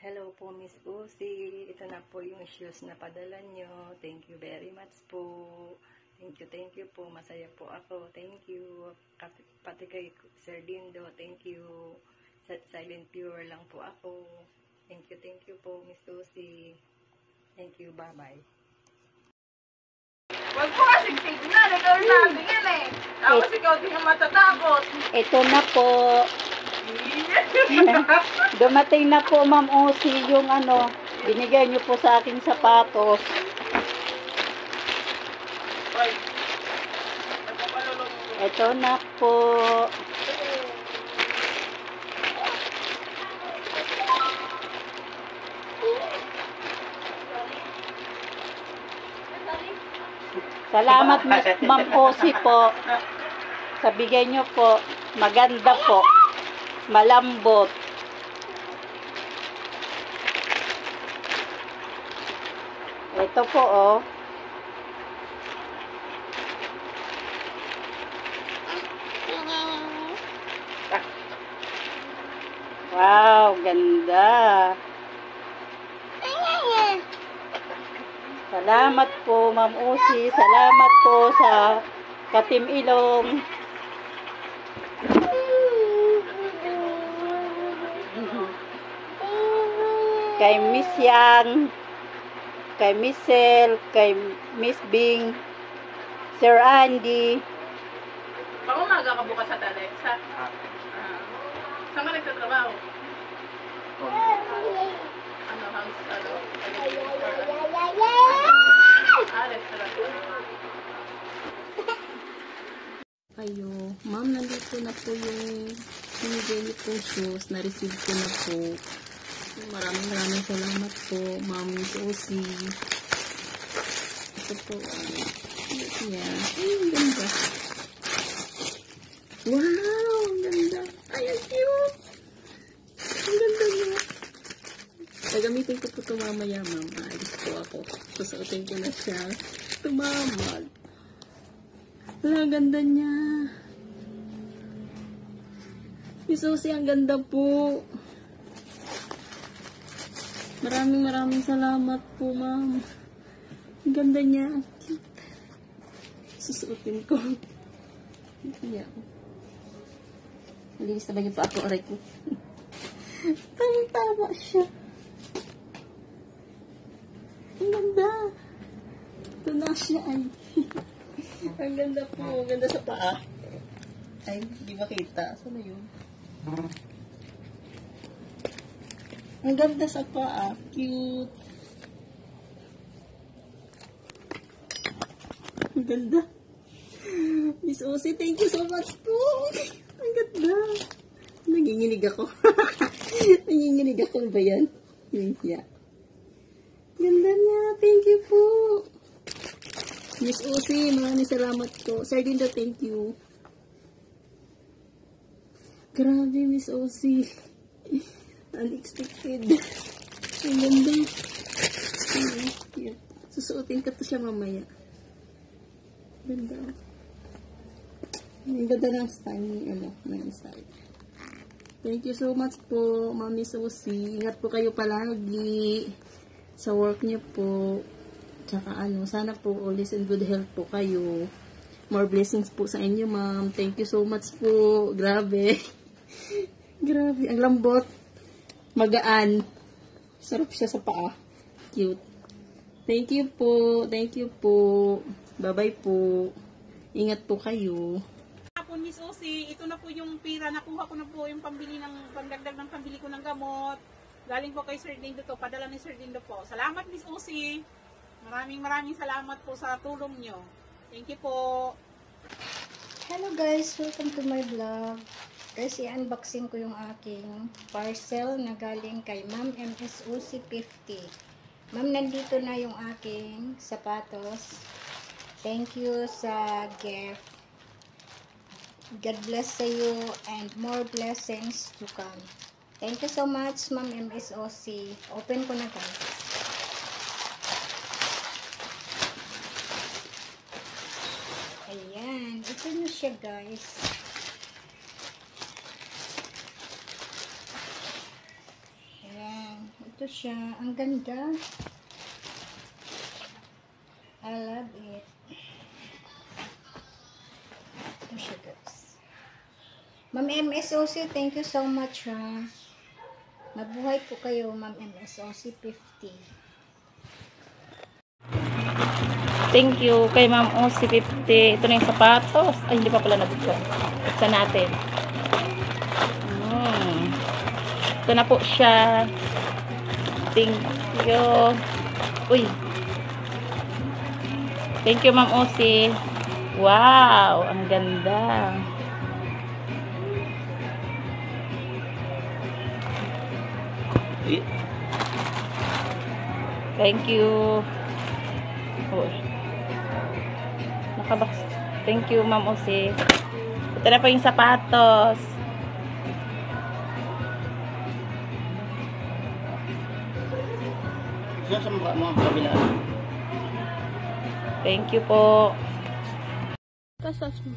Hello po, Miss Uzi. Ito na po yung shoes na padala nyo. Thank you very much po. Thank you po. Masaya po ako. Thank you. Pati kay Sir Dindo, thank you. Silent pure lang po ako. Thank you po, Miss Uzi. Thank you, bye-bye. Wag po kasing tignan. Ikaw sabi yan eh. Tapos ikaw din ang matatakot. Ito na po. Dumating na po, Ma'am Uzi, yung binigay niyo po sa aking sapatos. Ito na po. Salamat, Ma'am Uzi po. Sa bigay niyo po. Maganda po. Malambot. Ito po, oh. Wow, ganda. Salamat po, Ma'am Uzi. Salamat po sa Katim Ilong. Kay Miss Yang, kay Miss Sel, kay Miss Bing, Sir Andy. Pag umaga ka bukas sa tali, saan ka nagtatrabaho? Ayo, ma'am, nandito na po yung binigay niyo pong shoes. Na-receive ko na po. Maraming salamat po, Ma'am Uzi. Ito po. Yan. Ay, ang ganda. Wow, ang ganda. Ay, ang cute. Ang ganda niya. Gagamitin ko po ito mamaya, ma'am. Ayos po ako. Susuotin ko na siya. Tumamag. Wala, ang ganda niya. Miss Uzi, ang ganda po. Maraming salamat po, ma'am. Ang ganda niya. Susuotin ko. Yeah. Malinis na ba yung pa ako? Aray ko. Tama siya. Ang ganda. Ito na siya ay. Ang ganda po. Ang ganda sa paa. Ay, hindi makita. Saan na yun? Ang ganda sa paa. Cute. Ang ganda. Miss Uzi, thank you so much po. Ang ganda. Nanginginig ako. Nanginginig ako ba yan? Yeah. Ganda niya. Thank you po. Miss Uzi, maraming salamat po. Sir Dindo, thank you. Grabe, Miss Uzi. Unexpected. Ang ganda. Susuotin ka to siya mamaya. Ganda. Ang ganda ng style. Ng style. Thank you so much po, Mami Uzi. Ingat po kayo palagi sa work niyo po. Tsaka sana po always in good health po kayo. More blessings po sa inyo, ma'am. Thank you so much po. Grabe. Grabe. Ang lambot. Magaan. Sarap siya sa paa. Cute. Thank you po. Thank you po. Bye-bye po. Ingat po kayo. Po, Miss Uzi, ito na po yung pira. Nakuha ko na po yung pangdagdag ng pambili ko ng gamot. Galing po kay Sir Dindo to. Padala ni Sir Dindo po. Salamat, Miss Uzi. Maraming salamat po sa tulong nyo. Thank you po. Hello guys, welcome to my vlog. Guys, i-unboxing ko yung aking parcel na galing kay Ma'am MS Uzi 50. Ma'am, nandito na yung aking sapatos. Thank you sa gift. God bless sa you and more blessings to come. Thank you so much, Ma'am MS Uzi. Open ko na guys. Ayan, ito na siya guys. Ito siya. Ang ganda. I love it. Ito siya, guys. Ma'am MSOC, thank you so much, ha. Mabuhay po kayo, Ma'am MSOC 50. Thank you kay Ma'am OC 50. Ito na yung sapatos. Ay, hindi pa pala nabuksan. Buksan natin. Ito na po siya. Thank you. Uy. Thank you, Ma'am OC. Wow, ang ganda. Thank you. Oh. Nakabox. Thank you, Ma'am OC. Ito na po yung sapatos. Sa mukha mo ang kabila. Thank you po. Kasas mo.